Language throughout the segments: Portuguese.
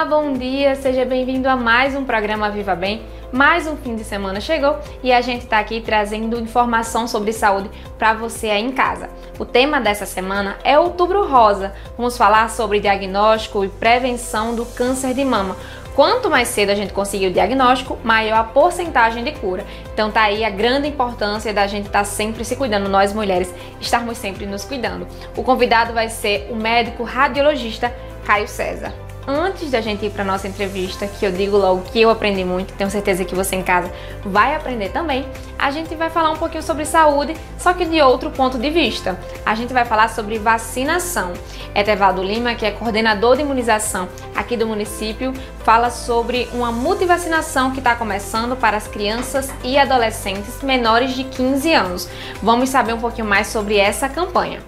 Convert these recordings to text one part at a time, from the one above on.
Olá, bom dia, seja bem-vindo a mais um programa Viva Bem. Mais um fim de semana chegou e a gente está aqui trazendo informação sobre saúde para você aí em casa. O tema dessa semana é Outubro Rosa. Vamos falar sobre diagnóstico e prevenção do câncer de mama. Quanto mais cedo a gente conseguir o diagnóstico, maior a porcentagem de cura. Então tá aí a grande importância da gente estar sempre se cuidando, nós mulheres estarmos sempre nos cuidando. O convidado vai ser o médico radiologista Caio César. Antes da gente ir para nossa entrevista, que eu digo logo que eu aprendi muito, tenho certeza que você em casa vai aprender também, a gente vai falar um pouquinho sobre saúde, só que de outro ponto de vista. A gente vai falar sobre vacinação. Etevaldo Lima, que é coordenador de imunização aqui do município, fala sobre uma multivacinação que está começando para as crianças e adolescentes menores de 15 anos. Vamos saber um pouquinho mais sobre essa campanha.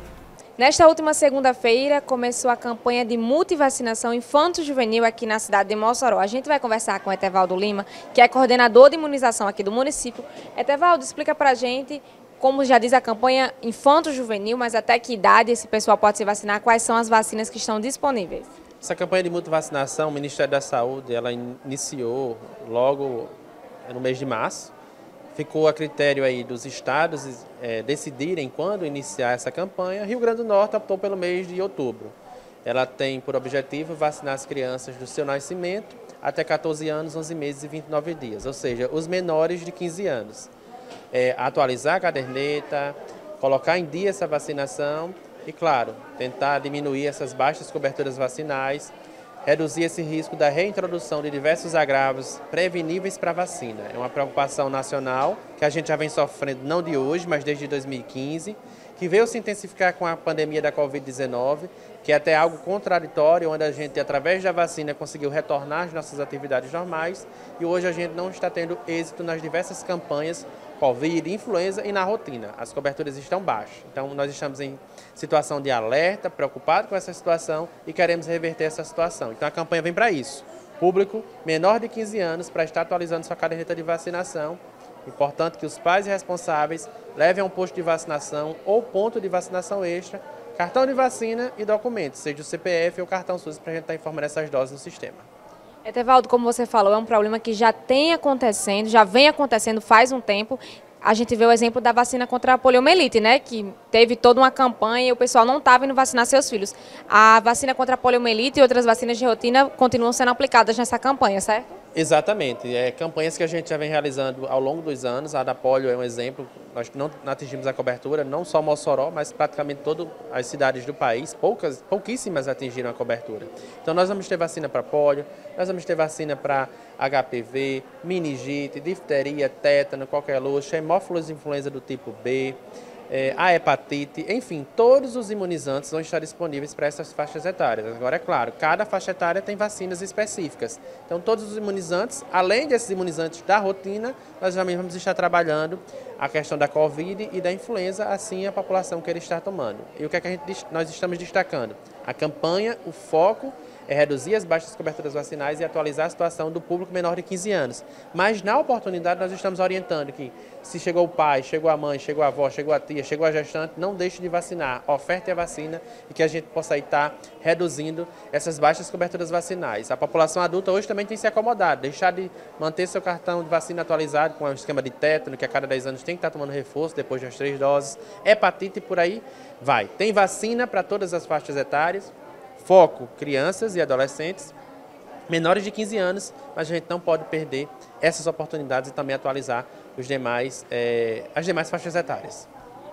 Nesta última segunda-feira, começou a campanha de multivacinação infanto-juvenil aqui na cidade de Mossoró. A gente vai conversar com Etevaldo Lima, que é coordenador de imunização aqui do município. Etevaldo, explica pra gente, como já diz a campanha infanto-juvenil, mas até que idade esse pessoal pode se vacinar, quais são as vacinas que estão disponíveis? Essa campanha de multivacinação, o Ministério da Saúde, ela iniciou logo no mês de março. Ficou a critério aí dos estados decidirem quando iniciar essa campanha. Rio Grande do Norte optou pelo mês de outubro. Ela tem por objetivo vacinar as crianças do seu nascimento até 14 anos, 11 meses e 29 dias, ou seja, os menores de 15 anos. Atualizar a caderneta, colocar em dia essa vacinação e, claro, tentar diminuir essas baixas coberturas vacinais, reduzir esse risco da reintrodução de diversos agravos preveníveis para a vacina. É uma preocupação nacional que a gente já vem sofrendo não de hoje, mas desde 2015, que veio se intensificar com a pandemia da Covid-19, que é até algo contraditório, onde a gente, através da vacina, conseguiu retornar às nossas atividades normais e hoje a gente não está tendo êxito nas diversas campanhas Covid, influenza e na rotina. As coberturas estão baixas. Então, nós estamos em situação de alerta, preocupados com essa situação e queremos reverter essa situação. Então, a campanha vem para isso. Público menor de 15 anos para estar atualizando sua caderneta de vacinação. Importante que os pais responsáveis levem a um posto de vacinação ou ponto de vacinação extra, cartão de vacina e documentos, seja o CPF ou o cartão SUS, para a gente estar informando essas doses no sistema. Etevaldo, como você falou, é um problema que já vem acontecendo faz um tempo. A gente vê o exemplo da vacina contra a poliomielite, né? Que teve toda uma campanha e o pessoal não estava indo vacinar seus filhos. A vacina contra a poliomielite e outras vacinas de rotina continuam sendo aplicadas nessa campanha, certo? Exatamente. Campanhas que a gente já vem realizando ao longo dos anos. A da polio é um exemplo. Nós não atingimos a cobertura, não só Mossoró, mas praticamente todas as cidades do país. Pouquíssimas atingiram a cobertura. Então nós vamos ter vacina para polio, nós vamos ter vacina para HPV, meningite, difteria, tétano, coqueluche, hemófilos influenza do tipo B, a hepatite, enfim, todos os imunizantes vão estar disponíveis para essas faixas etárias. Agora, é claro, cada faixa etária tem vacinas específicas. Então, todos os imunizantes, além desses imunizantes da rotina, nós também vamos estar trabalhando a questão da Covid e da influenza, assim a população queira estar tomando. E o que é que nós estamos destacando? A campanha, o foco é reduzir as baixas coberturas vacinais e atualizar a situação do público menor de 15 anos. Mas, na oportunidade, nós estamos orientando que se chegou o pai, chegou a mãe, chegou a avó, chegou a tia, chegou a gestante, não deixe de vacinar, oferte a vacina e que a gente possa estar reduzindo essas baixas coberturas vacinais. A população adulta hoje também tem se acomodado, deixar de manter seu cartão de vacina atualizado com o esquema de tétano, que a cada 10 anos tem que estar tomando reforço depois das 3 doses, hepatite e por aí vai. Tem vacina para todas as faixas etárias. Foco, crianças e adolescentes menores de 15 anos, mas a gente não pode perder essas oportunidades e também atualizar as demais faixas etárias.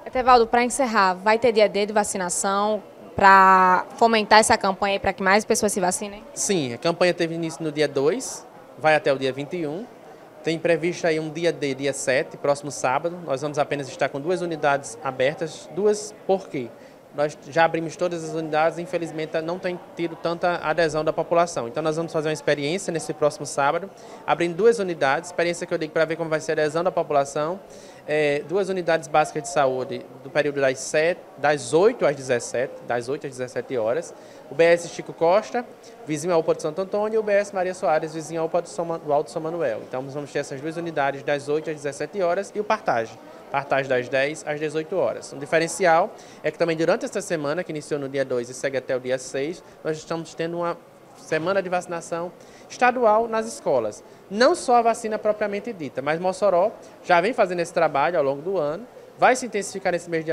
Etevaldo, para encerrar, vai ter dia D de vacinação para fomentar essa campanha para que mais pessoas se vacinem? Sim, a campanha teve início no dia 2, vai até o dia 21. Tem previsto aí um dia D, dia 7, próximo sábado. Nós vamos apenas estar com 2 unidades abertas. 2 por quê? Nós já abrimos todas as unidades e, infelizmente, não tem tido tanta adesão da população. Então, nós vamos fazer uma experiência nesse próximo sábado, abrindo 2 unidades, experiência que eu digo para ver como vai ser a adesão da população, 2 unidades básicas de saúde do período das 8 às 17 horas, o BS Chico Costa, vizinho ao UPA de Santo Antônio, e o BS Maria Soares, vizinho ao UPA do Alto São Manuel. Então, nós vamos ter essas 2 unidades das 8 às 17 horas e o Partage das 10 às 18 horas. Um diferencial é que também durante esta semana, que iniciou no dia 2 e segue até o dia 6, nós estamos tendo uma semana de vacinação estadual nas escolas. Não só a vacina propriamente dita, mas Mossoró já vem fazendo esse trabalho ao longo do ano. Vai se intensificar nesse mês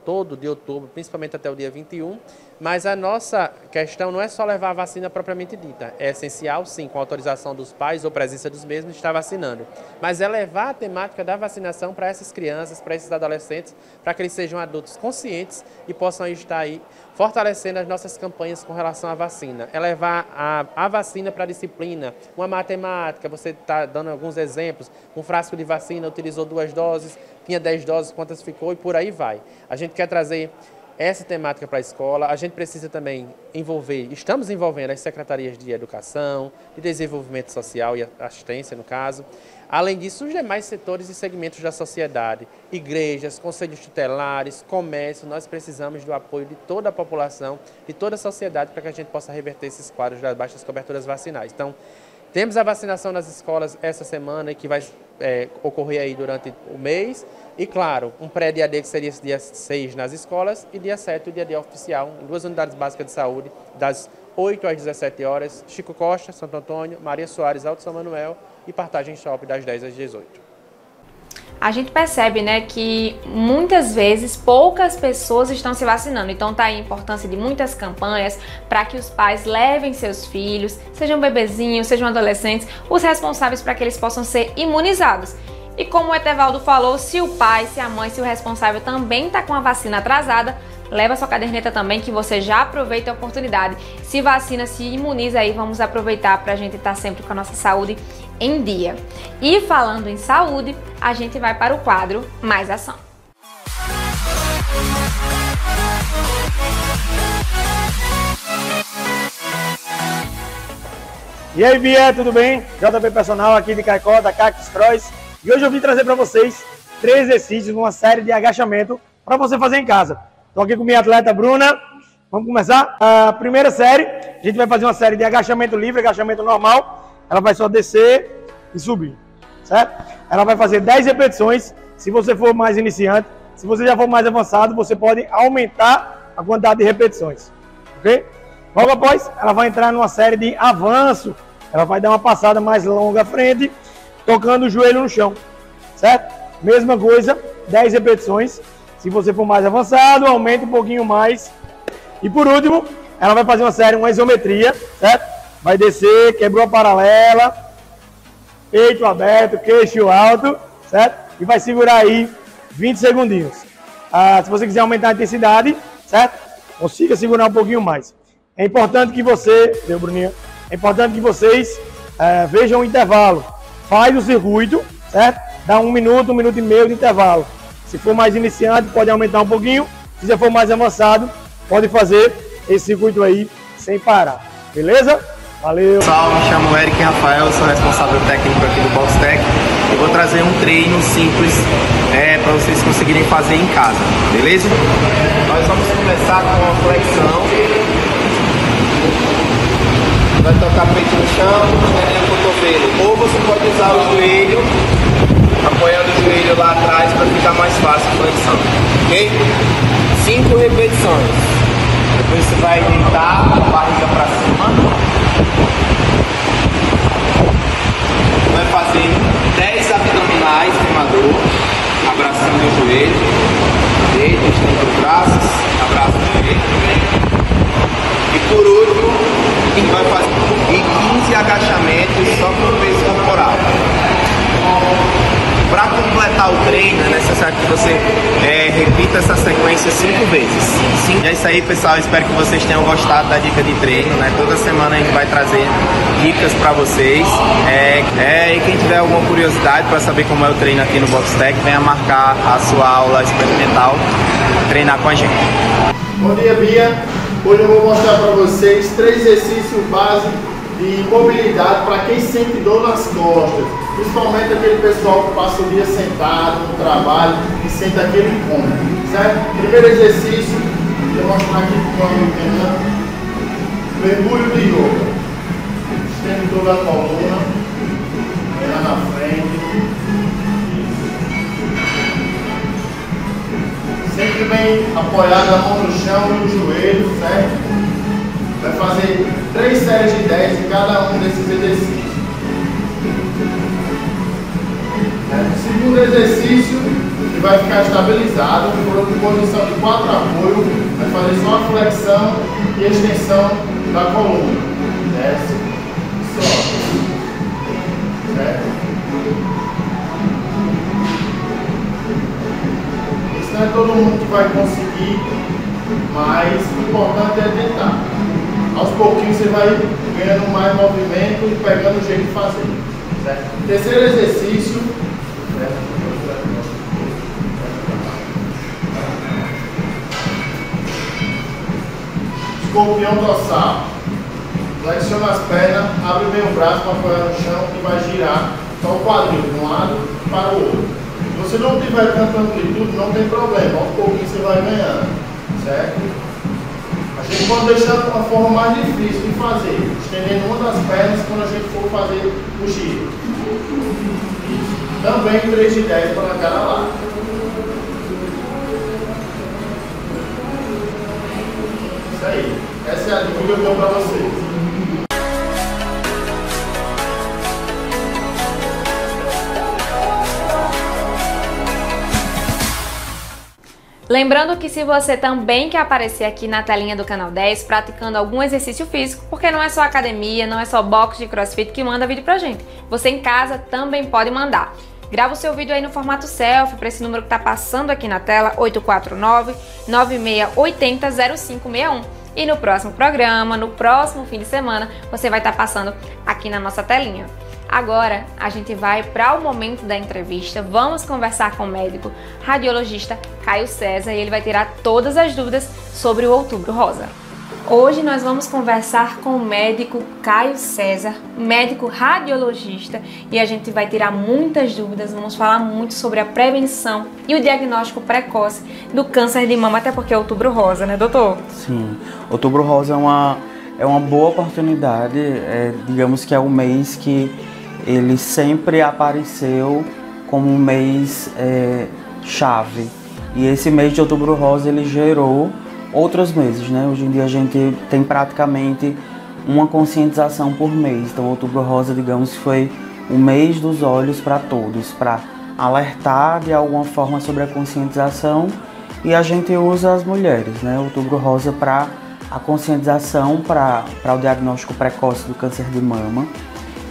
todo de outubro, principalmente até o dia 21, mas a nossa questão não é só levar a vacina propriamente dita. É essencial, sim, com a autorização dos pais ou presença dos mesmos, estar vacinando. Mas é levar a temática da vacinação para essas crianças, para esses adolescentes, para que eles sejam adultos conscientes e possam estar aí fortalecendo as nossas campanhas com relação à vacina. É levar a vacina para a disciplina, uma matemática, você está dando alguns exemplos, um frasco de vacina utilizou 2 doses, tinha 10 doses, quantas ficou e por aí vai. A gente quer trazer essa temática para a escola, a gente precisa também estamos envolvendo as secretarias de educação, de desenvolvimento social e assistência, no caso. Além disso, os demais setores e segmentos da sociedade, igrejas, conselhos tutelares, comércio, nós precisamos do apoio de toda a população, de toda a sociedade, para que a gente possa reverter esses quadros das baixas coberturas vacinais. Então, temos a vacinação nas escolas essa semana, que vai ocorrer aí durante o mês. E, claro, um pré-dia D que seria esse dia 6 nas escolas e dia 7 o dia D oficial, em 2 unidades básicas de saúde, das 8 às 17 horas, Chico Costa, Santo Antônio, Maria Soares, Alto São Manuel e Partagem Shopping das 10 às 18. A gente percebe, né, que muitas vezes poucas pessoas estão se vacinando. Então tá aí a importância de muitas campanhas para que os pais levem seus filhos, sejam bebezinhos, sejam adolescentes, os responsáveis para que eles possam ser imunizados. E como o Etevaldo falou, se o pai, se a mãe, se o responsável também está com a vacina atrasada, leva sua caderneta também, que você já aproveita a oportunidade. Se vacina, se imuniza aí, vamos aproveitar para a gente estar sempre com a nossa saúde em dia. E falando em saúde, a gente vai para o quadro Mais Ação. E aí, Bia, tudo bem? JP Personal aqui de Caicó, da Cactus Cross. E hoje eu vim trazer para vocês 3 exercícios, uma série de agachamento para você fazer em casa. Estou aqui com minha atleta Bruna. Vamos começar? A primeira série, a gente vai fazer uma série de agachamento livre, agachamento normal. Ela vai só descer e subir, certo? Ela vai fazer 10 repetições. Se você for mais iniciante, se você já for mais avançado, você pode aumentar a quantidade de repetições, ok? Logo após, ela vai entrar numa série de avanço. Ela vai dar uma passada mais longa à frente, tocando o joelho no chão, certo? Mesma coisa, 10 repetições. Se você for mais avançado, aumente um pouquinho mais. E por último, ela vai fazer uma isometria, certo? Vai descer, quebrou a paralela, peito aberto, queixo alto, certo? E vai segurar aí 20 segundinhos. Se você quiser aumentar a intensidade, certo? Consiga segurar um pouquinho mais. É importante que Bruninha, é importante que vocês vejam o intervalo. Faz o circuito, certo? Dá 1 minuto, 1 minuto e meio de intervalo. Se for mais iniciante, pode aumentar um pouquinho. Se já for mais avançado, pode fazer esse circuito aí sem parar. Beleza? Valeu! Pessoal, me chamo Eric Rafael, sou responsável técnico aqui do BoxTec. Eu vou trazer um treino simples para vocês conseguirem fazer em casa, beleza? Nós vamos começar com uma flexão. Vai tocar peito no chão, o cotovelo. Ou você pode usar o joelho, apoiando o joelho lá atrás para ficar mais fácil a flexão, ok? 5 repetições. Depois você vai deitar a barriga para cima. Vai fazer 10 abdominais remador, abraçando o joelho. Deita, estende os braços, abraça o joelho também. E por último, vai fazer 15 agachamentos só com o peso corporal. Para completar o treino, é necessário que você repita essa sequência 5 vezes. Sim. É isso aí, pessoal. Espero que vocês tenham gostado da dica de treino, né? Toda semana a gente vai trazer dicas para vocês. E quem tiver alguma curiosidade para saber como é o treino aqui no BoxTec, venha marcar a sua aula experimental, treinar com a gente. Bom dia, Bia. Hoje eu vou mostrar para vocês 3 exercícios básicos de mobilidade para quem sente dor nas costas, principalmente aquele pessoal que passa o dia sentado no trabalho e sente aquele incômodo, certo? Primeiro exercício, eu vou mostrar aqui para o amigo Renan, mergulho de yoga. Estende toda a coluna, vem lá na frente. Sempre bem apoiado a mão no chão e no joelho, certo? Vai fazer 3 séries de 10 em cada um desses exercícios. Segundo exercício, que vai ficar estabilizado por posição de 4 apoio, vai fazer só a flexão e extensão da coluna. Desce, sobe. Certo? Isso não é todo mundo que vai conseguir, mas o importante é tentar. Aos pouquinhos você vai ganhando mais movimento e pegando o jeito de fazer. Certo? Terceiro exercício. Escorpião dorsal. Flexiona as pernas, abre bem o braço para apoiar no chão e vai girar só o quadril de um lado para o outro. Se você não tiver tanta amplitude, não tem problema, aos pouquinho você vai ganhando, certo? A gente pode deixar de uma forma mais difícil de fazer, estendendo uma das pernas quando a gente for fazer o giro. Também 3 de 10 para cada lado. Isso aí. Essa é a dica que eu dou para vocês. Lembrando que se você também quer aparecer aqui na telinha do Canal 10 praticando algum exercício físico, porque não é só academia, não é só box de crossfit que manda vídeo pra gente. Você em casa também pode mandar. Grava o seu vídeo aí no formato selfie para esse número que tá passando aqui na tela, 849-9680-0561. E no próximo programa, no próximo fim de semana, você vai estar passando aqui na nossa telinha. Agora a gente vai para o momento da entrevista. Vamos conversar com o médico radiologista Caio César e ele vai tirar todas as dúvidas sobre o Outubro Rosa. Hoje nós vamos conversar com o médico Caio César, médico radiologista, e a gente vai tirar muitas dúvidas, vamos falar muito sobre a prevenção e o diagnóstico precoce do câncer de mama, até porque é Outubro Rosa, né, doutor? Sim, Outubro Rosa é uma boa oportunidade, digamos que é um mês que ele sempre apareceu como um mês chave, e esse mês de Outubro Rosa ele gerou outros meses, né? Hoje em dia a gente tem praticamente uma conscientização por mês. Então, Outubro Rosa, digamos, foi o mês dos olhos para todos, para alertar de alguma forma sobre a conscientização. E a gente usa as mulheres, né? Outubro Rosa para a conscientização, para o diagnóstico precoce do câncer de mama.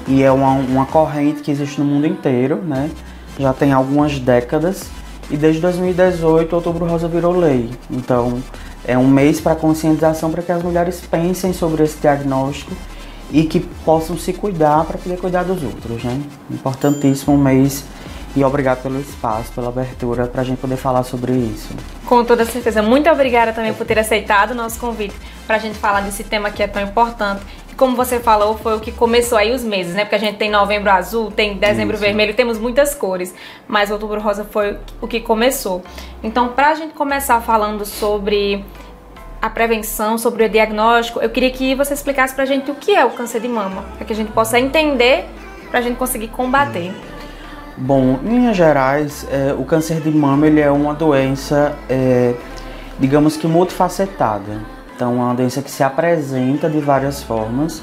E é uma corrente que existe no mundo inteiro, né? Já tem algumas décadas. E desde 2018, Outubro Rosa virou lei. Então, é um mês para conscientização para que as mulheres pensem sobre esse diagnóstico e que possam se cuidar para poder cuidar dos outros, né? Importantíssimo mês e obrigado pelo espaço, pela abertura para a gente poder falar sobre isso. Com toda certeza. Muito obrigada também por ter aceitado o nosso convite para a gente falar desse tema que é tão importante. E como você falou, foi o que começou aí os meses, né? Porque a gente tem Novembro Azul, tem Dezembro Vermelho, temos muitas cores, mas Outubro Rosa foi o que começou. Então, para a gente começar falando sobre a prevenção, sobre o diagnóstico, eu queria que você explicasse pra gente o que é o câncer de mama, para que a gente possa entender, pra gente conseguir combater. Bom, em linhas gerais, o câncer de mama ele é uma doença, digamos que multifacetada. Então, é uma doença que se apresenta de várias formas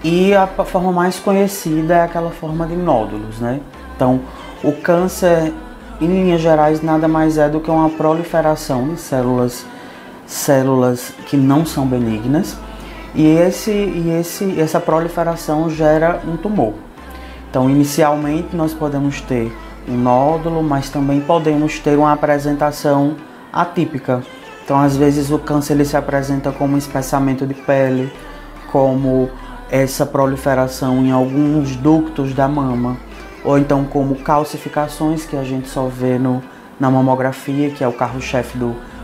e a forma mais conhecida é aquela forma de nódulos, né? Então, o câncer, em linhas gerais, nada mais é do que uma proliferação de células que não são benignas e essa proliferação gera um tumor. Então, inicialmente nós podemos ter um nódulo, mas também podemos ter uma apresentação atípica. Então, às vezes o câncer ele se apresenta como um espessamento de pele, como essa proliferação em alguns ductos da mama, ou então como calcificações que a gente só vê na mamografia, que é o carro-chefe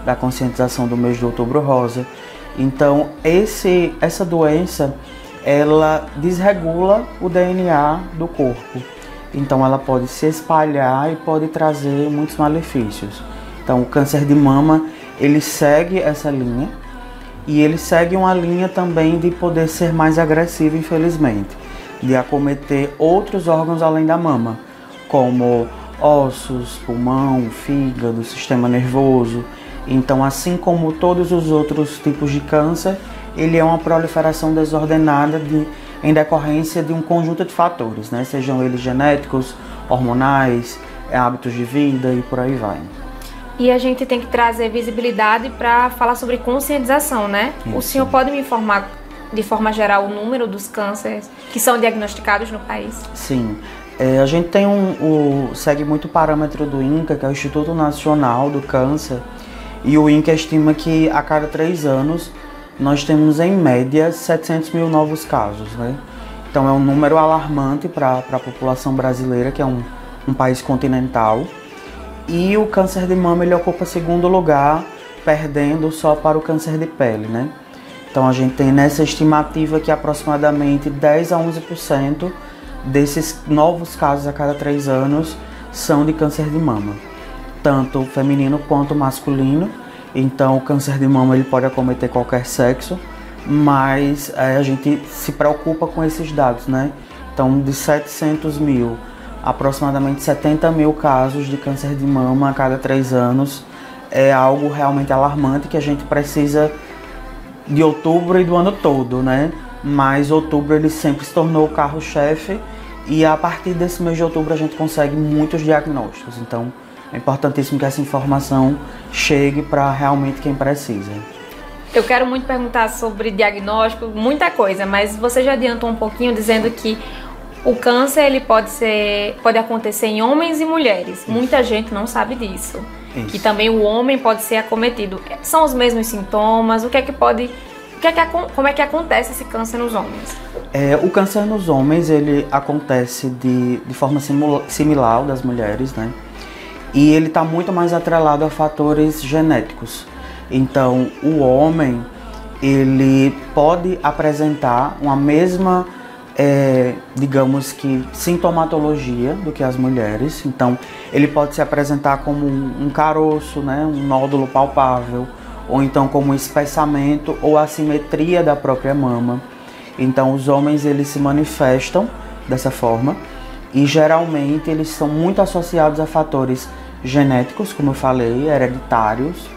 da conscientização do mês de Outubro Rosa. Então, essa doença, ela desregula o DNA do corpo. Então, ela pode se espalhar e pode trazer muitos malefícios. Então, o câncer de mama, ele segue essa linha e ele segue uma linha também de poder ser mais agressivo, infelizmente, de acometer outros órgãos além da mama, como ossos, pulmão, fígado, sistema nervoso. Então, assim como todos os outros tipos de câncer, ele é uma proliferação desordenada em decorrência de um conjunto de fatores, né? Sejam eles genéticos, hormonais, hábitos de vida e por aí vai. E a gente tem que trazer visibilidade para falar sobre conscientização, né? Isso. O senhor pode me informar, de forma geral, o número dos cânceres que são diagnosticados no país? Sim. A gente tem segue muito o parâmetro do INCA, que é o Instituto Nacional do Câncer, e o INCA estima que a cada 3 anos nós temos em média 700 mil novos casos, né? Então é um número alarmante para a população brasileira, que é um país continental. E o câncer de mama ele ocupa 2º lugar, perdendo só para o câncer de pele, né? Então a gente tem nessa estimativa que aproximadamente 10 a 11% desses novos casos a cada 3 anos são de câncer de mama, tanto feminino quanto masculino. Então o câncer de mama ele pode acometer qualquer sexo, mas a gente se preocupa com esses dados, né? Então de 700 mil, aproximadamente 70 mil casos de câncer de mama a cada 3 anos é algo realmente alarmante que a gente precisa de outubro e do ano todo, né? Mas outubro ele sempre se tornou o carro-chefe e a partir desse mês de outubro a gente consegue muitos diagnósticos. Então é importantíssimo que essa informação chegue para realmente quem precisa. Eu quero muito perguntar sobre diagnóstico, muita coisa, mas você já adiantou um pouquinho dizendo que o câncer ele pode acontecer em homens e mulheres. Isso. Muita gente não sabe disso. Isso. Que também o homem pode ser acometido. São os mesmos sintomas? Como é que acontece esse câncer nos homens? O câncer nos homens ele acontece de forma similar ao das mulheres, né? E ele está muito mais atrelado a fatores genéticos. Então, o homem ele pode apresentar uma mesma, digamos que, sintomatologia do que as mulheres. Então, ele pode se apresentar como um caroço, né? Um nódulo palpável, ou então como um espessamento ou assimetria da própria mama. Então os homens eles se manifestam dessa forma e geralmente eles são muito associados a fatores genéticos, como eu falei, hereditários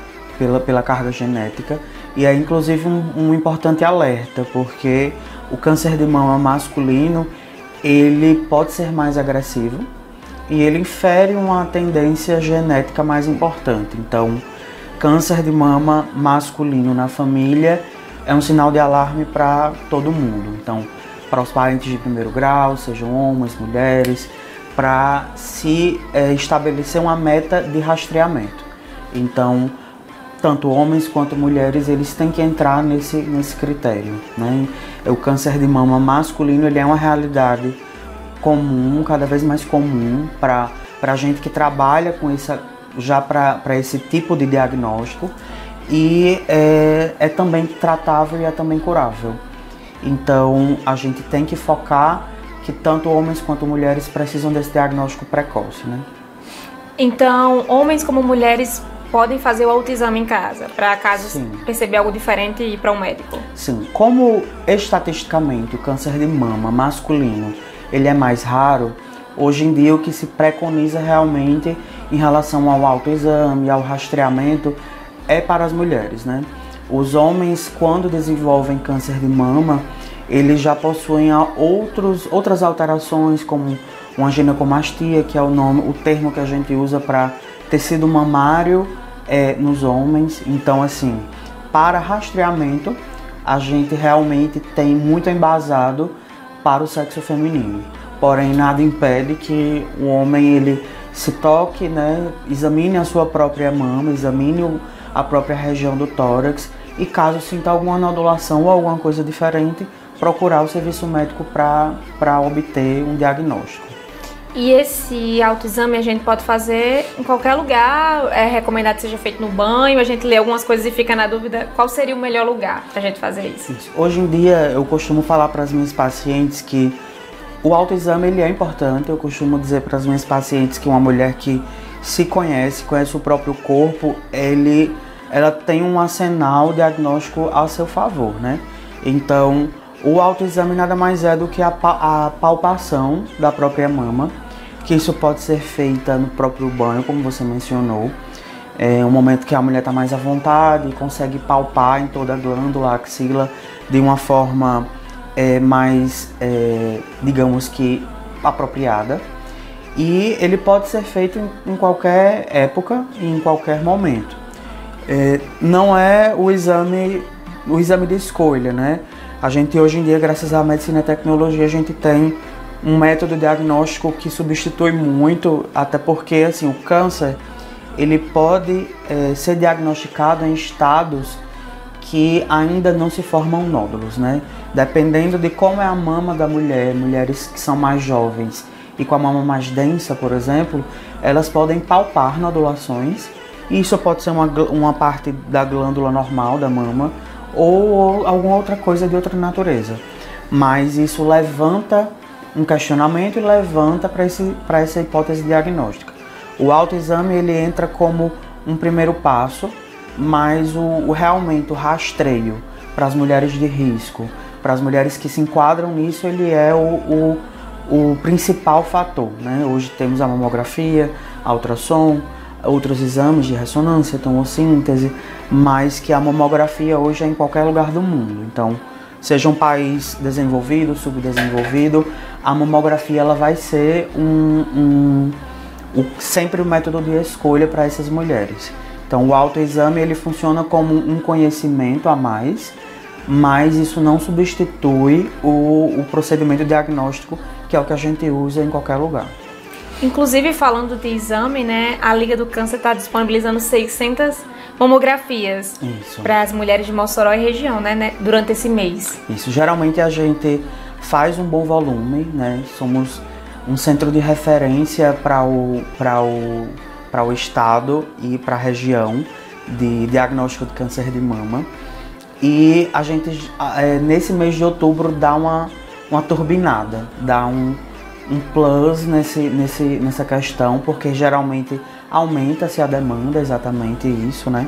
pela carga genética, e é inclusive um importante alerta, porque o câncer de mama masculino ele pode ser mais agressivo e ele infere uma tendência genética mais importante. Então câncer de mama masculino na família é um sinal de alarme para todo mundo. Então, para os parentes de 1º grau, sejam homens, mulheres, para se estabelecer uma meta de rastreamento. Então, tanto homens quanto mulheres, eles têm que entrar nesse critério, né? O câncer de mama masculino ele é uma realidade comum, cada vez mais comum, para a gente que trabalha com essa já para esse tipo de diagnóstico e é também tratável e é também curável. Então a gente tem que focar que tanto homens quanto mulheres precisam desse diagnóstico precoce, né? Então homens como mulheres podem fazer o autoexame em casa para caso Sim. perceber algo diferente e ir para um médico? Sim, como estatisticamente o câncer de mama masculino ele é mais raro, hoje em dia o que se preconiza realmente em relação ao autoexame, ao rastreamento, é para as mulheres, né? Os homens, quando desenvolvem câncer de mama, eles já possuem outras alterações, como uma ginecomastia, que é o termo que a gente usa para tecido mamário nos homens. Então, assim, para rastreamento, a gente realmente tem muito embasado para o sexo feminino. Porém, nada impede que o homem ele se toque, né, examine a sua própria mama, examine a própria região do tórax e caso sinta alguma nodulação ou alguma coisa diferente, procurar o serviço médico para obter um diagnóstico. E esse autoexame a gente pode fazer em qualquer lugar, é recomendado que seja feito no banho, a gente lê algumas coisas e fica na dúvida qual seria o melhor lugar para a gente fazer isso? Hoje em dia eu costumo falar para as minhas pacientes que o autoexame ele é importante. Eu costumo dizer para as minhas pacientes que uma mulher que se conhece o próprio corpo, ela tem um arsenal diagnóstico a seu favor, né? Então, o autoexame nada mais é do que a palpação da própria mama, que isso pode ser feita no próprio banho, como você mencionou. É um momento que a mulher está mais à vontade e consegue palpar em toda a glândula, a axila, de uma forma mais, digamos que, apropriada. E ele pode ser feito em qualquer época e em qualquer momento. Não é o exame de escolha, né? A gente hoje em dia, graças à medicina e tecnologia, a gente tem um método diagnóstico que substitui muito, até porque assim, o câncer ele pode ser diagnosticado em estados que ainda não se formam nódulos, né? Dependendo de como é a mama da mulher, mulheres que são mais jovens e com a mama mais densa, por exemplo, elas podem palpar nodulações. Isso pode ser uma parte da glândula normal da mama ou alguma outra coisa de outra natureza. Mas isso levanta um questionamento e levanta para essa hipótese diagnóstica. O autoexame ele entra como um primeiro passo, mas realmente o rastreio para as mulheres de risco, para as mulheres que se enquadram nisso, ele é o principal fator, né? Hoje temos a mamografia, a ultrassom, outros exames de ressonância, tomossíntese, mas que a mamografia hoje é em qualquer lugar do mundo. Então, seja um país desenvolvido, subdesenvolvido, a mamografia ela vai ser sempre o método de escolha para essas mulheres. Então, o autoexame ele funciona como um conhecimento a mais, mas isso não substitui o procedimento diagnóstico, que é o que a gente usa em qualquer lugar. Inclusive, falando de exame, né, a Liga do Câncer está disponibilizando 600 mamografias para as mulheres de Mossoró e região, né, durante esse mês. Isso, geralmente a gente faz um bom volume, né, somos um centro de referência para o estado e para a região de diagnóstico de câncer de mama. E a gente, nesse mês de outubro, dá uma turbinada, dá um plus nessa questão, porque geralmente aumenta-se a demanda, exatamente isso, né?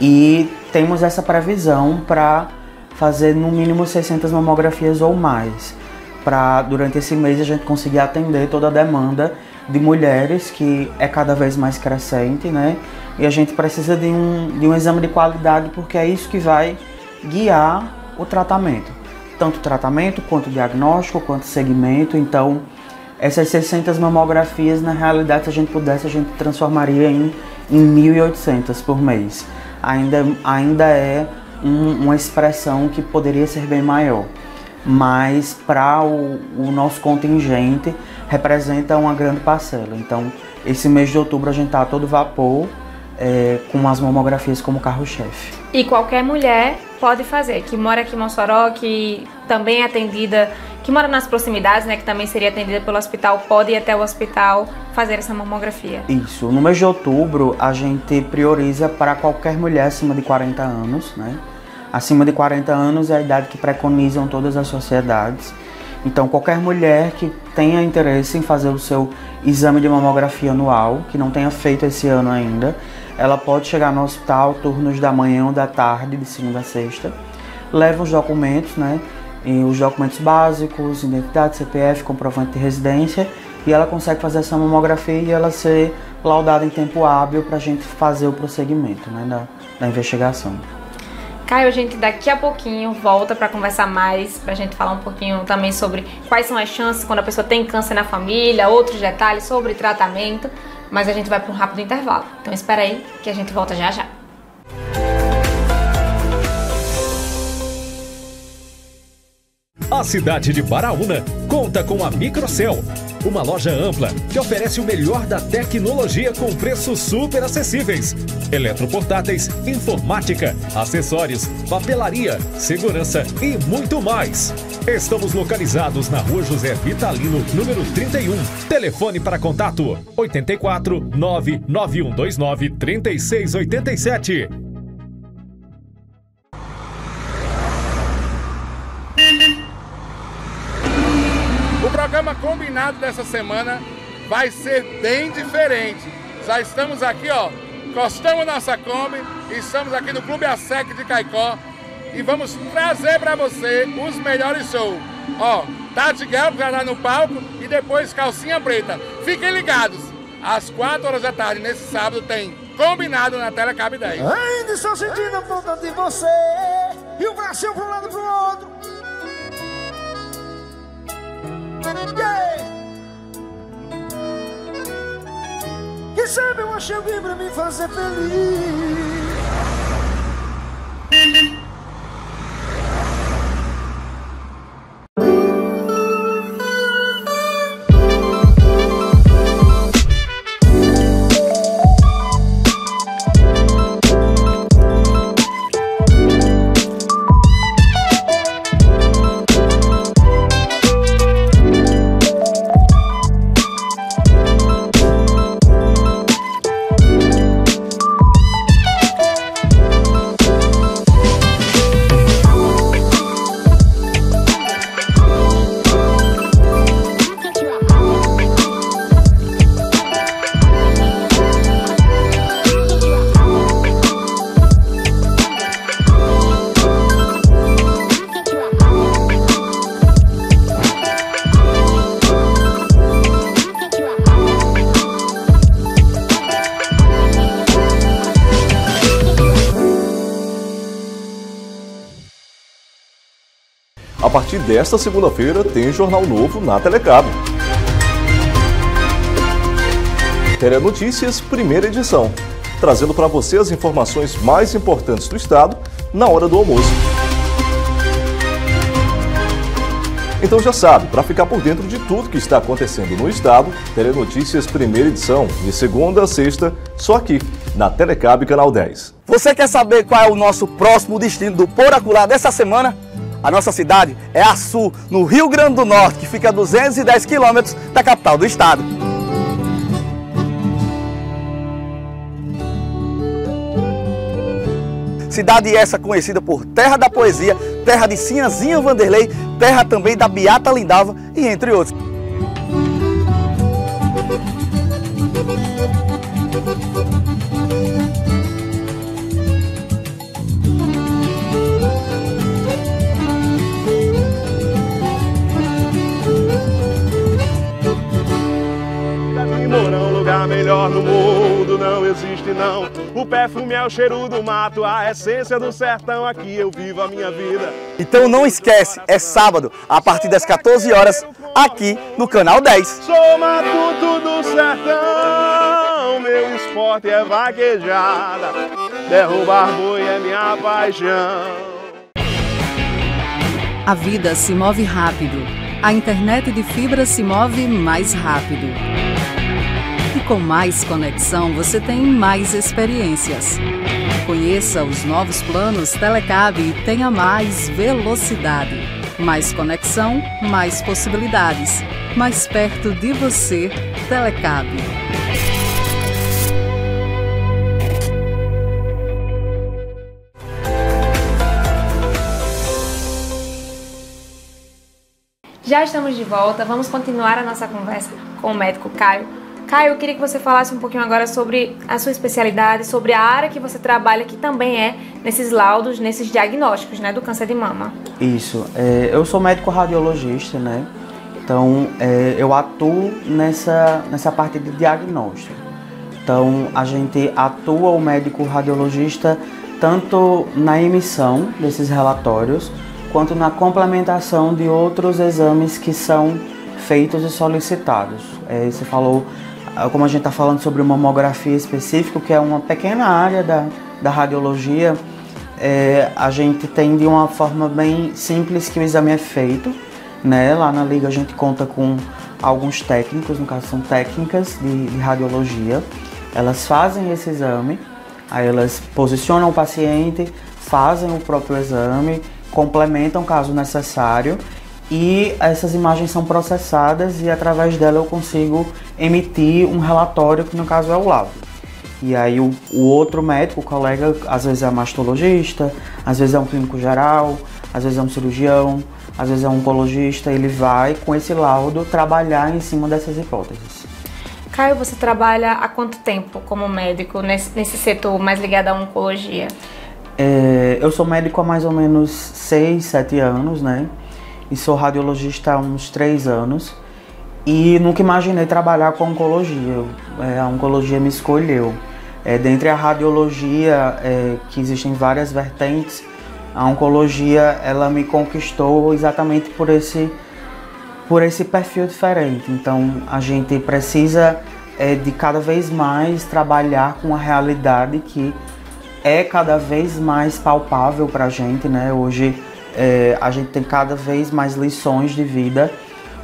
E temos essa previsão para fazer no mínimo 600 mamografias ou mais, para durante esse mês a gente conseguir atender toda a demanda de mulheres, que é cada vez mais crescente, né? E a gente precisa de um exame de qualidade, porque é isso que vai guiar o tratamento. Tanto tratamento, quanto diagnóstico, quanto segmento. Então, essas 600 mamografias, na realidade, se a gente pudesse, a gente transformaria em 1.800 por mês. Ainda é uma expressão que poderia ser bem maior. Mas para o nosso contingente representa uma grande parcela. Então, esse mês de outubro a gente está a todo vapor, com as mamografias como carro-chefe. E qualquer mulher pode fazer, que mora aqui em Mossoró, que também é atendida, que mora nas proximidades, né, que também seria atendida pelo hospital, pode ir até o hospital fazer essa mamografia. Isso. No mês de outubro, a gente prioriza para qualquer mulher acima de 40 anos, né? Acima de 40 anos é a idade que preconizam todas as sociedades. Então, qualquer mulher que tenha interesse em fazer o seu exame de mamografia anual, que não tenha feito esse ano ainda, ela pode chegar no hospital turnos da manhã ou da tarde, de segunda a sexta, leva os documentos, né? E os documentos básicos, identidade, CPF, comprovante de residência, e ela consegue fazer essa mamografia e ela ser laudada em tempo hábil para a gente fazer o prosseguimento, né, da investigação. Caio, a gente daqui a pouquinho volta para conversar mais, para a gente falar um pouquinho também sobre quais são as chances quando a pessoa tem câncer na família, outros detalhes sobre tratamento, mas a gente vai para um rápido intervalo. Então espera aí que a gente volta já já. A cidade de Baraúna conta com a Microcel, uma loja ampla que oferece o melhor da tecnologia com preços super acessíveis. Eletroportáteis, informática, acessórios, papelaria, segurança e muito mais. Estamos localizados na Rua José Vitalino, número 31. Telefone para contato 84 99129 3687. O programa combinado dessa semana vai ser bem diferente. Já estamos aqui, ó, encostamos nossa Kombi, estamos aqui no Clube ASEC de Caicó e vamos trazer para você os melhores shows. Ó, Tati Guelph já tá no palco e depois Calcinha Preta. Fiquem ligados, às 4 horas da tarde, nesse sábado, tem combinado na Telecab 10. Ainda estou sentindo a falta de você e o braço para um lado e para o outro. Yeah. Quem sabe eu achei alguém pra me fazer feliz. A partir desta segunda-feira tem Jornal Novo na Telecab. Telenotícias, primeira edição, trazendo para você as informações mais importantes do estado na hora do almoço. Então já sabe, para ficar por dentro de tudo que está acontecendo no estado, Telenotícias, primeira edição, de segunda a sexta, só aqui, na Telecab Canal 10. Você quer saber qual é o nosso próximo destino do Por Acolá dessa semana? A nossa cidade é Açu, no Rio Grande do Norte, que fica a 210 quilômetros da capital do estado. Cidade essa conhecida por terra da poesia, terra de Sinhazinha Vanderlei, terra também da Beata Lindalva e entre outros. Melhor no mundo não existe não. O perfume é o cheiro do mato, a essência do sertão, aqui eu vivo a minha vida. Então não esquece, é sábado, a partir das 14 horas, aqui no Canal 10. Sou matuto do sertão, meu esporte é vaquejada, derrubar boi é minha paixão. A vida se move rápido, a internet de fibra se move mais rápido. E com mais conexão, você tem mais experiências. Conheça os novos planos Telecab e tenha mais velocidade. Mais conexão, mais possibilidades. Mais perto de você, Telecab. Já estamos de volta, vamos continuar a nossa conversa com o médico Caio. Caio, eu queria que você falasse um pouquinho agora sobre a sua especialidade, sobre a área que você trabalha, que também é nesses laudos, nesses diagnósticos, né, do câncer de mama. Isso, eu sou médico radiologista, né, então eu atuo nessa parte de diagnóstico. Então a gente atua, o médico radiologista, tanto na emissão desses relatórios, quanto na complementação de outros exames que são feitos e solicitados. Você falou, como a gente está falando sobre mamografia específica, que é uma pequena área da radiologia, a gente tem de uma forma bem simples que o exame é feito, né? Lá na Liga a gente conta com alguns técnicos, no caso são técnicas de radiologia, elas fazem esse exame, aí elas posicionam o paciente, fazem o próprio exame, complementam caso necessário, e essas imagens são processadas e através dela eu consigo emitir um relatório, que no caso é o laudo. E aí o outro médico, o colega, às vezes é mastologista, às vezes é um clínico geral, às vezes é um cirurgião, às vezes é um oncologista, ele vai com esse laudo trabalhar em cima dessas hipóteses. Caio, você trabalha há quanto tempo como médico nesse setor mais ligado à oncologia? Eu sou médico há mais ou menos 6, 7 anos, né? E sou radiologista há uns 3 anos. E nunca imaginei trabalhar com oncologia. A oncologia me escolheu. Dentre a radiologia, que existem várias vertentes, a oncologia ela me conquistou exatamente por esse perfil diferente. Então a gente precisa de cada vez mais trabalhar com a realidade que é cada vez mais palpável para a gente, né? Hoje a gente tem cada vez mais lições de vida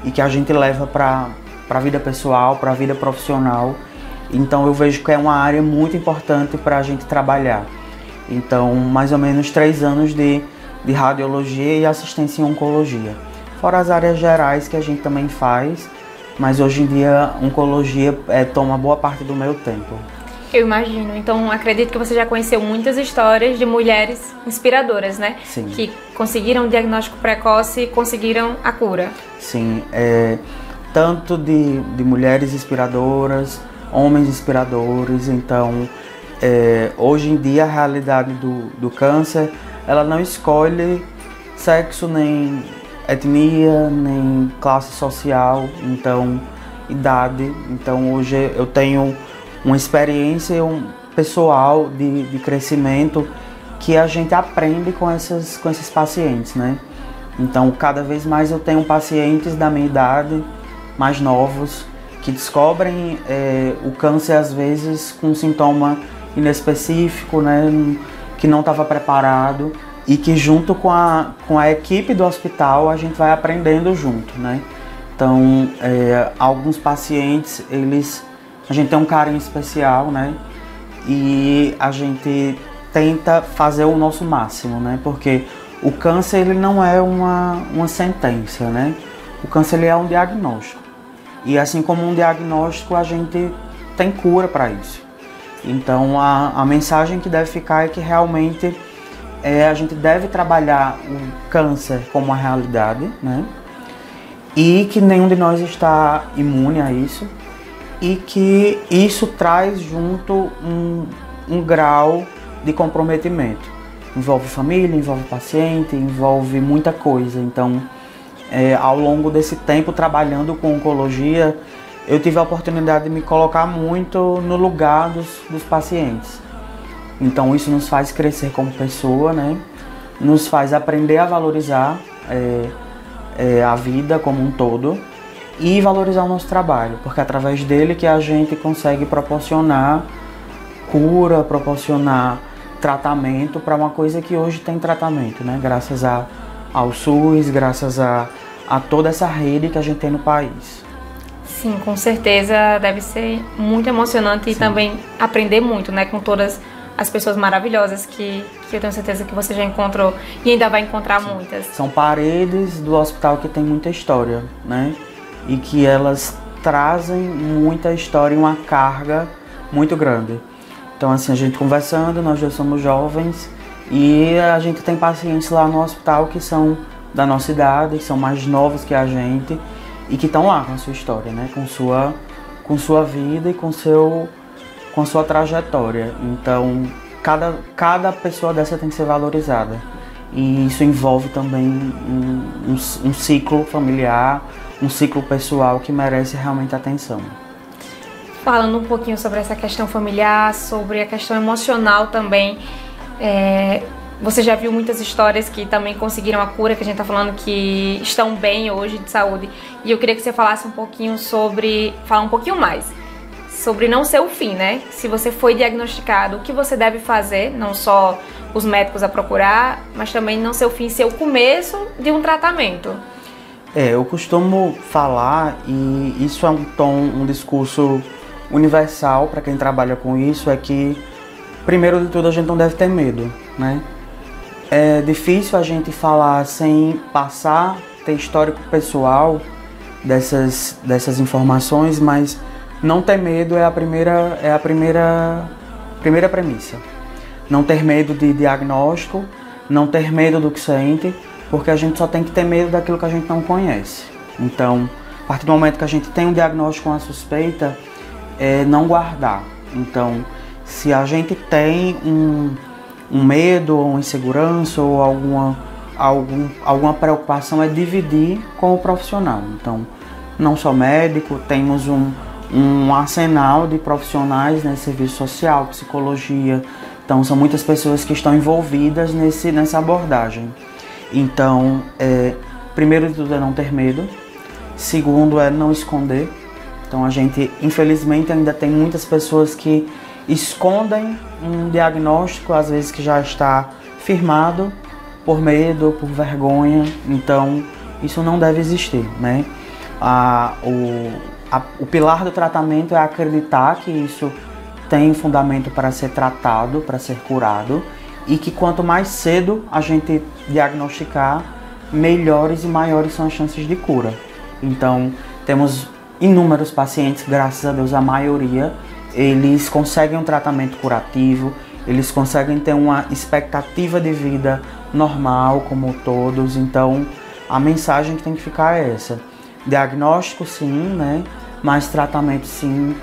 e que a gente leva para a vida pessoal, para a vida profissional. Então eu vejo que é uma área muito importante para a gente trabalhar. Então, mais ou menos 3 anos de radiologia e assistência em oncologia. Fora as áreas gerais que a gente também faz, mas hoje em dia oncologia toma boa parte do meu tempo. Eu imagino. Então, acredito que você já conheceu muitas histórias de mulheres inspiradoras, né? Sim. Que conseguiram o diagnóstico precoce e conseguiram a cura. Sim, tanto de mulheres inspiradoras, homens inspiradores. Então, hoje em dia a realidade do câncer, ela não escolhe sexo, nem etnia, nem classe social, então idade. Então hoje eu tenho uma experiência pessoal de crescimento que a gente aprende com esses pacientes, né? Então cada vez mais eu tenho pacientes da minha idade, mais novos, que descobrem o câncer às vezes com um sintoma inespecífico, né, que não estava preparado, e que junto com a equipe do hospital a gente vai aprendendo junto, né? Então alguns pacientes a gente tem um carinho especial, né? E a gente tenta fazer o nosso máximo, né? Porque o câncer ele não é uma sentença, né? O câncer ele é um diagnóstico. E assim como um diagnóstico, a gente tem cura para isso. Então a mensagem que deve ficar é que realmente a gente deve trabalhar o câncer como uma realidade, né? E que nenhum de nós está imune a isso. E que isso traz junto um grau de comprometimento. Envolve família, envolve paciente, envolve muita coisa. Então, ao longo desse tempo trabalhando com oncologia, eu tive a oportunidade de me colocar muito no lugar dos pacientes. Então isso nos faz crescer como pessoa, né? Nos faz aprender a valorizar a vida como um todo e valorizar o nosso trabalho, porque é através dele que a gente consegue proporcionar cura, proporcionar tratamento para uma coisa que hoje tem tratamento, né? Graças ao SUS, graças a toda essa rede que a gente tem no país. Sim, com certeza deve ser muito emocionante. Sim. E também aprender muito, né, com todas as pessoas maravilhosas que eu tenho certeza que você já encontrou e ainda vai encontrar. Sim. Muitas. São paredes do hospital que tem muita história, né? E que elas trazem muita história e uma carga muito grande. Então assim, a gente conversando, nós já somos jovens e a gente tem pacientes lá no hospital que são da nossa idade, que são mais novos que a gente e que estão lá com a sua história, né? Com sua vida e com sua trajetória. Então cada pessoa dessa tem que ser valorizada. E isso envolve também um ciclo familiar, um ciclo pessoal que merece realmente atenção. Falando um pouquinho sobre essa questão familiar, sobre a questão emocional também, você já viu muitas histórias que também conseguiram a cura, que a gente está falando que estão bem hoje de saúde. E eu queria que você falasse um pouquinho falar um pouquinho mais sobre não ser o fim, né? Se você foi diagnosticado, o que você deve fazer, não só os médicos a procurar, mas também não ser o fim, ser o começo de um tratamento. Eu costumo falar, e isso é um discurso universal para quem trabalha com isso, é que, primeiro de tudo, a gente não deve ter medo, né? É difícil a gente falar sem ter histórico pessoal dessas informações, mas não ter medo é a primeira premissa. Não ter medo de diagnóstico, não ter medo do que sente, porque a gente só tem que ter medo daquilo que a gente não conhece. Então, a partir do momento que a gente tem um diagnóstico, uma suspeita, não guardar. Então, se a gente tem um medo, ou uma insegurança, ou alguma preocupação, é dividir com o profissional. Então, não só médico, temos um um arsenal de profissionais, né, serviço social, psicologia. Então são muitas pessoas que estão envolvidas nessa abordagem. Então, primeiro de tudo é não ter medo, segundo é não esconder. Então a gente, infelizmente, ainda tem muitas pessoas que escondem um diagnóstico, às vezes que já está firmado, por medo, por vergonha. Então isso não deve existir, né? O pilar do tratamento é acreditar que isso tem fundamento para ser tratado, para ser curado, e que quanto mais cedo a gente diagnosticar, melhores e maiores são as chances de cura. Então, temos inúmeros pacientes, graças a Deus, a maioria, eles conseguem um tratamento curativo, eles conseguem ter uma expectativa de vida normal, como todos. Então, a mensagem que tem que ficar é essa. Diagnóstico sim, né? Mas tratamento sim,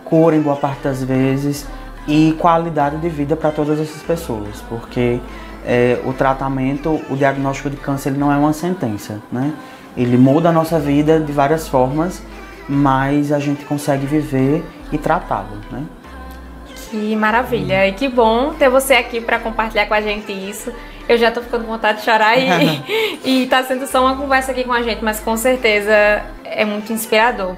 cura em boa parte das vezes e qualidade de vida para todas essas pessoas, porque o tratamento, o diagnóstico de câncer, ele não é uma sentença, né? Ele muda a nossa vida de várias formas, mas a gente consegue viver e tratá-lo, né? Que maravilha, e que bom ter você aqui para compartilhar com a gente isso. Eu já tô ficando com vontade de chorar e tá sendo só uma conversa aqui com a gente, mas com certeza é muito inspirador.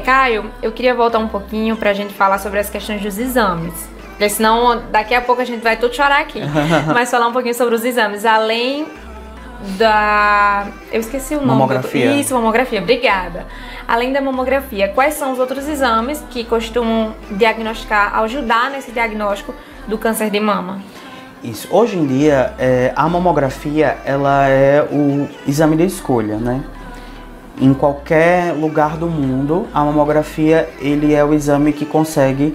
Caio, eu queria voltar um pouquinho pra gente falar sobre as questões dos exames, porque senão daqui a pouco a gente vai tudo chorar aqui. Mas falar um pouquinho sobre os exames, além da... Eu esqueci o nome. Mamografia. Isso, mamografia, obrigada. Além da mamografia, quais são os outros exames que costumam diagnosticar, ajudar nesse diagnóstico do câncer de mama? Isso. Hoje em dia, a mamografia, ela é o exame de escolha, né? Em qualquer lugar do mundo, a mamografia, ele é o exame que consegue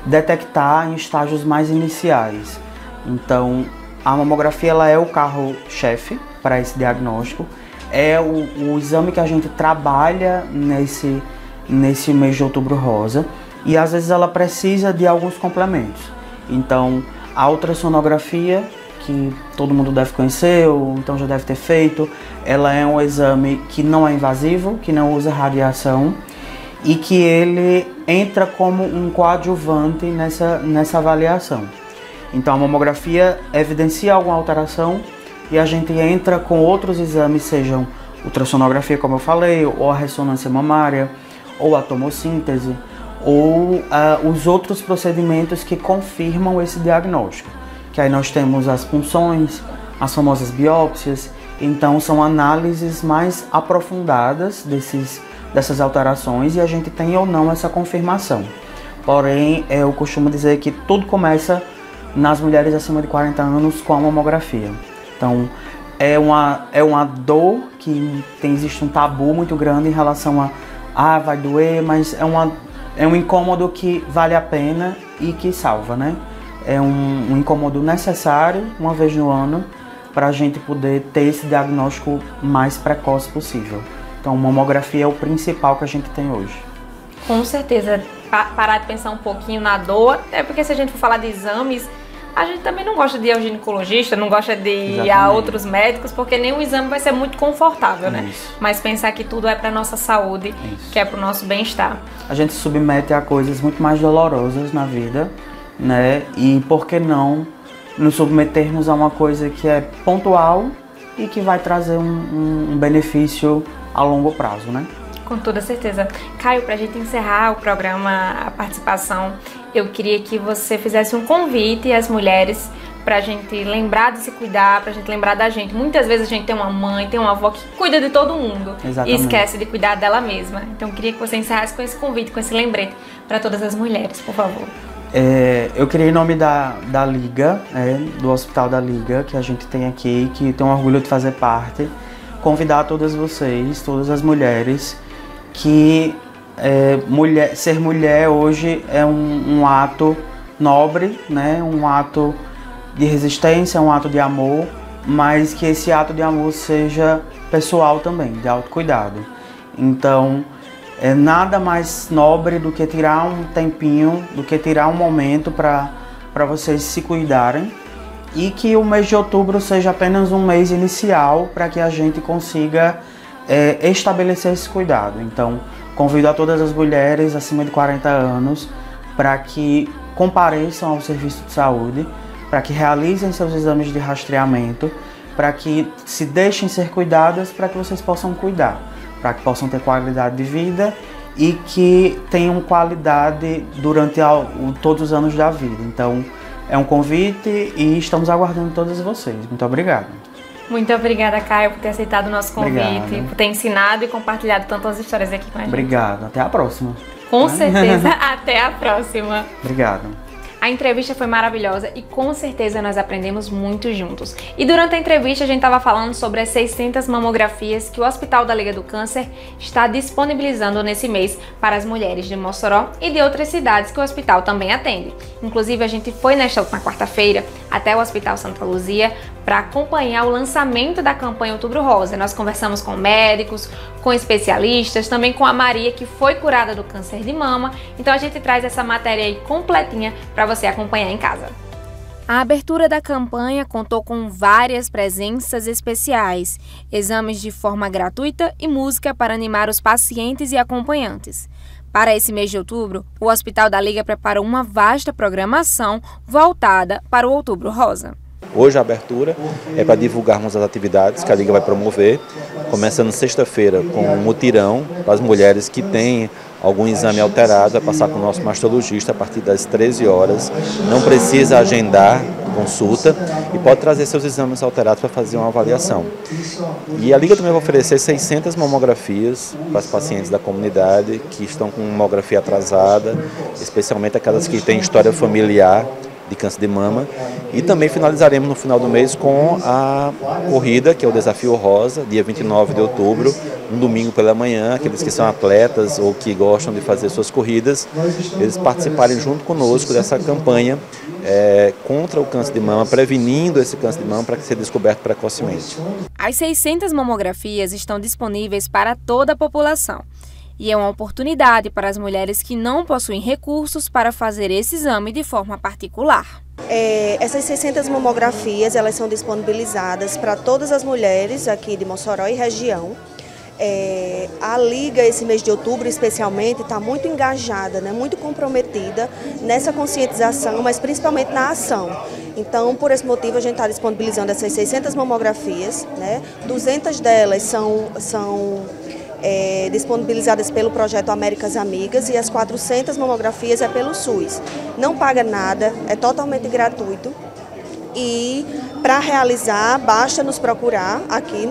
detectar em estágios mais iniciais. Então, a mamografia, ela é o carro-chefe para esse diagnóstico. É o exame que a gente trabalha nesse mês de Outubro Rosa, e às vezes ela precisa de alguns complementos. Então, a ultrassonografia, que todo mundo deve conhecer, ou então já deve ter feito, ela é um exame que não é invasivo, que não usa radiação, e que ele entra como um coadjuvante nessa avaliação. Então a mamografia evidencia alguma alteração e a gente entra com outros exames, sejam ultrassonografia, como eu falei, ou a ressonância mamária, ou a tomossíntese, ou os outros procedimentos que confirmam esse diagnóstico. Que aí nós temos as punções, as famosas biópsias. Então são análises mais aprofundadas dessas alterações e a gente tem ou não essa confirmação. Porém, eu costumo dizer que tudo começa nas mulheres acima de 40 anos com a mamografia. Então é uma dor que existe um tabu muito grande em relação a vai doer, mas é um incômodo que vale a pena e que salva, né? É um incômodo necessário, uma vez no ano, para a gente poder ter esse diagnóstico mais precoce possível. Então, mamografia é o principal que a gente tem hoje. Com certeza, parar de pensar um pouquinho na dor, até porque se a gente for falar de exames, a gente também não gosta de ir ao ginecologista, não gosta de ir a outros médicos, porque nenhum exame vai ser muito confortável, né? Mas pensar que tudo é para nossa saúde, que é para o nosso bem-estar. A gente se submete a coisas muito mais dolorosas na vida, né? E por que não nos submetermos a uma coisa que é pontual e que vai trazer um benefício a longo prazo, né? Com toda certeza. Caio, pra gente encerrar o programa, a participação, eu queria que você fizesse um convite às mulheres pra gente lembrar de se cuidar, pra gente lembrar da gente. Muitas vezes a gente tem uma mãe, tem uma avó que cuida de todo mundo. Exatamente. E esquece de cuidar dela mesma. Então eu queria que você encerrasse com esse convite, com esse lembrete pra todas as mulheres, por favor. Eu queria, em nome da Liga, do Hospital da Liga, que a gente tem aqui, que tem um orgulho de fazer parte, convidar todas vocês, todas as mulheres, que ser mulher hoje é um ato nobre, né? Um ato de resistência, um ato de amor, mas que esse ato de amor seja pessoal também, de autocuidado. Então, é nada mais nobre do que tirar um tempinho, do que tirar um momento para vocês se cuidarem, e que o mês de outubro seja apenas um mês inicial para que a gente consiga estabelecer esse cuidado. Então, convido a todas as mulheres acima de 40 anos para que compareçam ao serviço de saúde, para que realizem seus exames de rastreamento, para que se deixem ser cuidadas, para que vocês possam cuidar, para que possam ter qualidade de vida e que tenham qualidade durante todos os anos da vida. Então, é um convite e estamos aguardando todas vocês. Muito obrigado. Muito obrigada, Caio, por ter aceitado o nosso convite, Obrigado. por ter ensinado e compartilhado tantas histórias aqui com a gente. Obrigado. Até a próxima. Com certeza, até a próxima. Obrigado. A entrevista foi maravilhosa e com certeza nós aprendemos muito juntos. E durante a entrevista a gente estava falando sobre as 600 mamografias que o Hospital da Liga do Câncer está disponibilizando nesse mês para as mulheres de Mossoró e de outras cidades que o hospital também atende. Inclusive a gente foi nesta última quarta-feira até o Hospital Santa Luzia para acompanhar o lançamento da campanha Outubro Rosa. Nós conversamos com médicos, com especialistas, também com a Maria, que foi curada do câncer de mama. Então a gente traz essa matéria aí completinha para você acompanhar em casa. A abertura da campanha contou com várias presenças especiais, exames de forma gratuita e música para animar os pacientes e acompanhantes. Para esse mês de outubro, o Hospital da Liga preparou uma vasta programação voltada para o Outubro Rosa. Hoje a abertura é para divulgarmos as atividades que a Liga vai promover, começando sexta-feira com um mutirão para as mulheres que têm algum exame alterado, vai passar com o nosso mastologista a partir das 13 horas, não precisa agendar consulta e pode trazer seus exames alterados para fazer uma avaliação. E a Liga também vai oferecer 600 mamografias para os pacientes da comunidade que estão com mamografia atrasada, especialmente aquelas que têm história familiar de câncer de mama, e também finalizaremos no final do mês com a corrida, que é o Desafio Rosa, dia 29 de outubro, um domingo pela manhã, aqueles que são atletas ou que gostam de fazer suas corridas, eles participarem junto conosco dessa campanha contra o câncer de mama, prevenindo esse câncer de mama para que seja descoberto precocemente. As 600 mamografias estão disponíveis para toda a população. E é uma oportunidade para as mulheres que não possuem recursos para fazer esse exame de forma particular. Essas 600 mamografias elas são disponibilizadas para todas as mulheres aqui de Mossoró e região. A Liga, esse mês de outubro especialmente, está muito engajada, né, muito comprometida nessa conscientização, mas principalmente na ação. Então, por esse motivo, a gente está disponibilizando essas 600 mamografias, né, 200 delas são disponibilizadas pelo projeto Américas Amigas e as 400 mamografias é pelo SUS. Não paga nada, é totalmente gratuito e para realizar basta nos procurar aqui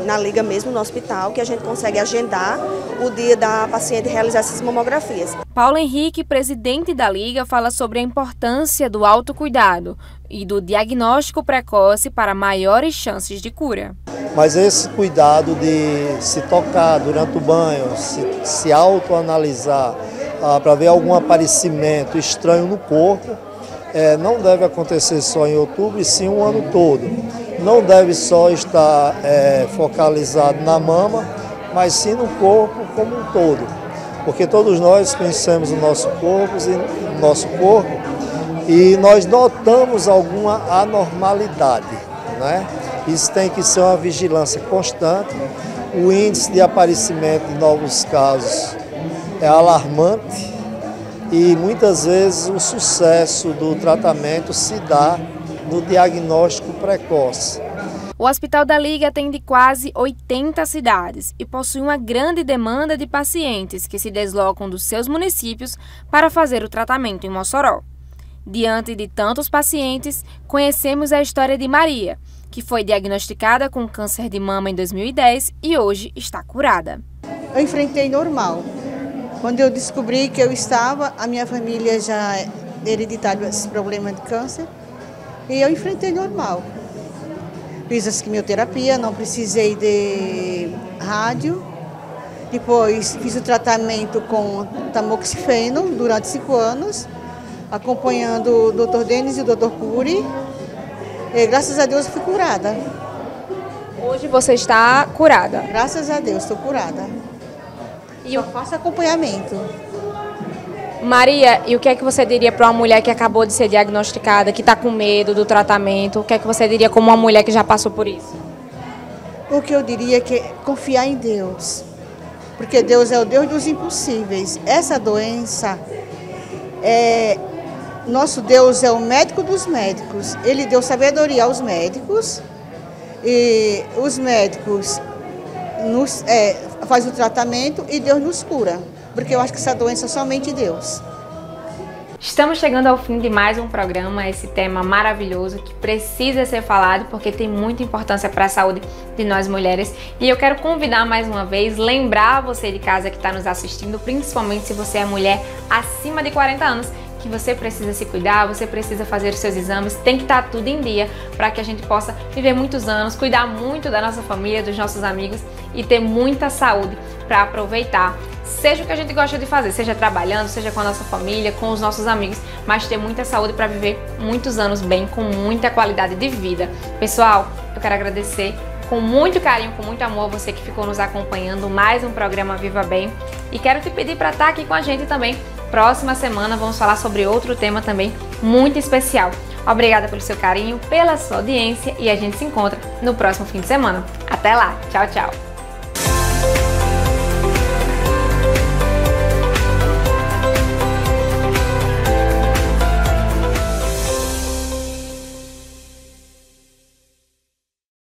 na Liga mesmo, no hospital, que a gente consegue agendar o dia da paciente realizar essas mamografias. Paulo Henrique, presidente da Liga, fala sobre a importância do autocuidado e do diagnóstico precoce para maiores chances de cura. Mas esse cuidado de se tocar durante o banho, se autoanalisar para ver algum aparecimento estranho no corpo, não deve acontecer só em outubro, e sim o ano todo. Não deve só estar focalizado na mama, mas sim no corpo como um todo. Porque todos nós conhecemos o nosso corpo e nós notamos alguma anormalidade, né? Isso tem que ser uma vigilância constante. O índice de aparecimento de novos casos é alarmante e muitas vezes o sucesso do tratamento se dá no diagnóstico precoce. O Hospital da Liga atende quase 80 cidades e possui uma grande demanda de pacientes que se deslocam dos seus municípios para fazer o tratamento em Mossoró. Diante de tantos pacientes, conhecemos a história de Maria, que foi diagnosticada com câncer de mama em 2010 e hoje está curada. Eu enfrentei normal. Quando eu descobri que eu estava, a minha família já é hereditária esse problema de câncer, e eu enfrentei normal. Fiz as quimioterapia, não precisei de rádio. Depois fiz o tratamento com tamoxifeno durante 5 anos, acompanhando o Dr. Denis e o Dr. Cury. E graças a Deus eu fui curada. Hoje você está curada? Graças a Deus, estou curada. E eu faço acompanhamento. Maria, e o que é que você diria para uma mulher que acabou de ser diagnosticada, que está com medo do tratamento? O que é que você diria como uma mulher que já passou por isso? O que eu diria é que confiar em Deus. porque Deus é o Deus dos impossíveis. Essa doença, nosso Deus é o médico dos médicos. Ele deu sabedoria aos médicos e os médicos fazem o tratamento e Deus nos cura, porque eu acho que essa doença é somente Deus. Estamos chegando ao fim de mais um programa, esse tema maravilhoso que precisa ser falado porque tem muita importância para a saúde de nós mulheres. E eu quero convidar mais uma vez, lembrar você de casa que está nos assistindo, principalmente se você é mulher acima de 40 anos, que você precisa se cuidar, você precisa fazer os seus exames, tem que estar tudo em dia para que a gente possa viver muitos anos, cuidar muito da nossa família, dos nossos amigos e ter muita saúde para aproveitar. Seja o que a gente gosta de fazer, seja trabalhando, seja com a nossa família, com os nossos amigos, mas ter muita saúde para viver muitos anos bem, com muita qualidade de vida. Pessoal, eu quero agradecer com muito carinho, com muito amor, você que ficou nos acompanhando, mais um programa Viva Bem. E quero te pedir para estar aqui com a gente também. Próxima semana vamos falar sobre outro tema também muito especial. Obrigada pelo seu carinho, pela sua audiência e a gente se encontra no próximo fim de semana. Até lá, tchau, tchau!